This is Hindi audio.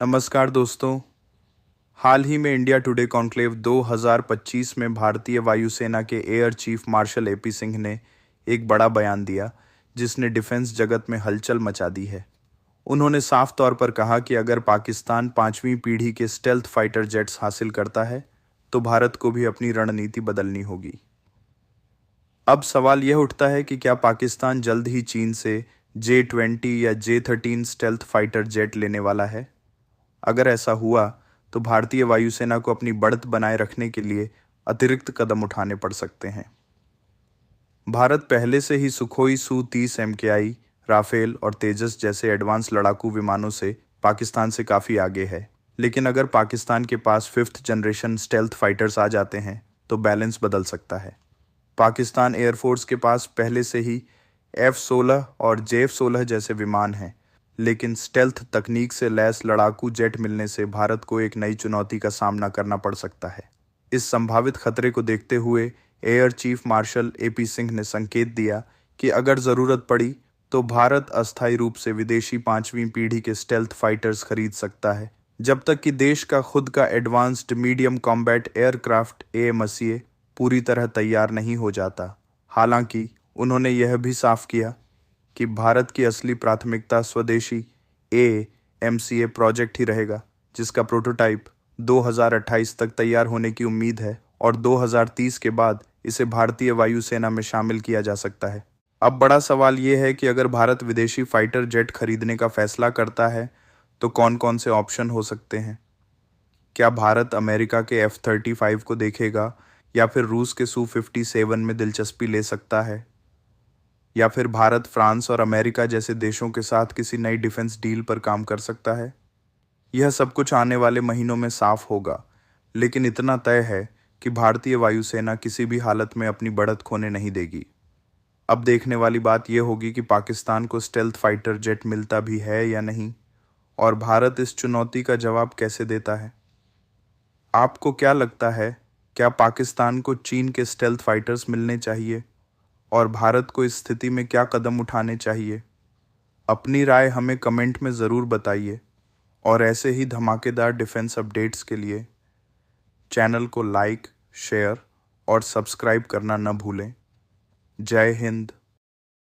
नमस्कार दोस्तों। हाल ही में इंडिया टुडे कॉन्क्लेव 2025 में भारतीय वायुसेना के air chief marshal AP Singh ने एक बड़ा बयान दिया जिसने डिफेंस जगत में हलचल मचा दी है। उन्होंने साफ तौर पर कहा कि अगर पाकिस्तान 5वीं पीढ़ी के स्टेल्थ फाइटर जेट्स हासिल करता है तो भारत को भी अपनी रणनीति बदलनी होगी। अब सवाल यह उठता है कि क्या पाकिस्तान जल्द ही चीन से J-20 या J-13 स्टेल्थ फाइटर जेट लेने वाला है? अगर ऐसा हुआ तो भारतीय वायुसेना को अपनी बढ़त बनाए रखने के लिए अतिरिक्त कदम उठाने पड़ सकते हैं। भारत पहले से ही सुखोई Su-30 MKI, राफेल और तेजस जैसे एडवांस लड़ाकू विमानों से पाकिस्तान से काफ़ी आगे है, लेकिन अगर पाकिस्तान के पास 5th जनरेशन स्टेल्थ फाइटर्स आ जाते हैं तो बैलेंस बदल सकता है। पाकिस्तान एयरफोर्स के पास पहले से ही F-16 और J-16 जैसे विमान हैं, लेकिन स्टेल्थ तकनीक से लैस लड़ाकू जेट मिलने से भारत को एक नई चुनौती का सामना करना पड़ सकता है। इस संभावित खतरे को देखते हुए air chief marshal AP Singh ने संकेत दिया कि अगर ज़रूरत पड़ी तो भारत अस्थायी रूप से विदेशी 5वीं पीढ़ी के स्टेल्थ फाइटर्स खरीद सकता है, जब तक कि देश का खुद का advanced medium combat aircraft AMCA पूरी तरह तैयार नहीं हो जाता। हालांकि उन्होंने यह भी साफ किया कि भारत की असली प्राथमिकता स्वदेशी AMCA प्रोजेक्ट ही रहेगा, जिसका प्रोटोटाइप 2028 तक तैयार होने की उम्मीद है और 2030 के बाद इसे भारतीय वायुसेना में शामिल किया जा सकता है। अब बड़ा सवाल यह है कि अगर भारत विदेशी फाइटर जेट खरीदने का फैसला करता है तो कौन कौन से ऑप्शन हो सकते हैं। क्या भारत अमेरिका के F-35 को देखेगा या फिर रूस के Su-57 में दिलचस्पी ले सकता है, या फिर भारत फ्रांस और अमेरिका जैसे देशों के साथ किसी नई डिफेंस डील पर काम कर सकता है। यह सब कुछ आने वाले महीनों में साफ होगा, लेकिन इतना तय है कि भारतीय वायुसेना किसी भी हालत में अपनी बढ़त खोने नहीं देगी। अब देखने वाली बात यह होगी कि पाकिस्तान को स्टेल्थ फाइटर जेट मिलता भी है या नहीं, और भारत इस चुनौती का जवाब कैसे देता है। आपको क्या लगता है, क्या पाकिस्तान को चीन के स्टेल्थ फाइटर्स मिलने चाहिए और भारत को इस स्थिति में क्या कदम उठाने चाहिए? अपनी राय हमें कमेंट में ज़रूर बताइए और ऐसे ही धमाकेदार डिफेंस अपडेट्स के लिए चैनल को लाइक, शेयर और सब्सक्राइब करना न भूलें। जय हिंद।